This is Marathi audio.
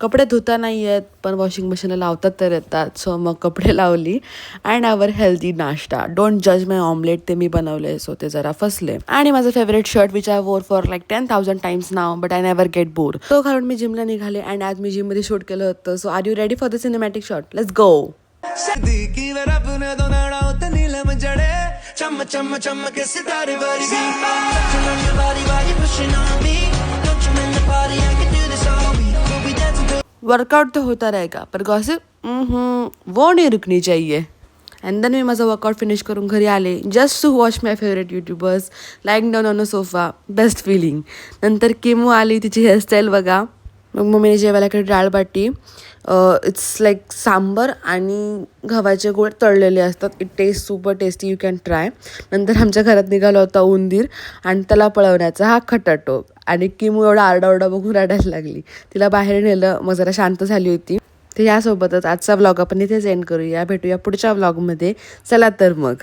कपडे धुता नाही आहेत पण वॉशिंग मशीनला लावतात तर येतात. सो मग कपडे लावली अँड आवर हेल्दी नाश्ता. डोंट जज माय ऑमलेट, ते मी बनवले सो ते जरा फसले. आणि माझं favourite shirt which I wore for like 10,000 times now but I never get bore. तो घालून मी जिमला निघाले अँड आज मी जिममध्ये शूट केलं होतं. So are you ready for the cinematic shot? Let's go. Workout तो होता रहेगा पर गॉसिप वो नहीं रुकनी चाहिए. अँड देन मी माझा वर्कआउट फिनिश करून घरी आले just to watch my favourite YouTubers lying down on a sofa. Best feeling. नंतर किमू आली, तिची हेअरस्टाईल बघा. मग मम्मीने जेवायला इकडे डाळ बाटी. इट्स लाईक सांबर आणि गव्हाचे गोळ तळलेले असतात. It taste super tasty, you can try. नंतर आमच्या घरात निघाला होता उंदीर आणि त्याला पळवण्याचा हा खटाटोप. आणि किमू एवढा आरडाओरडा बघून रडायला लागली. तिला बाहेर नेलं, मग जरा शांत झाली होती. तर यासोबतच आजचा व्लॉग आपण इथेच एंड करूया. भेटूया पुढच्या व्लॉगमध्ये. चला तर मग.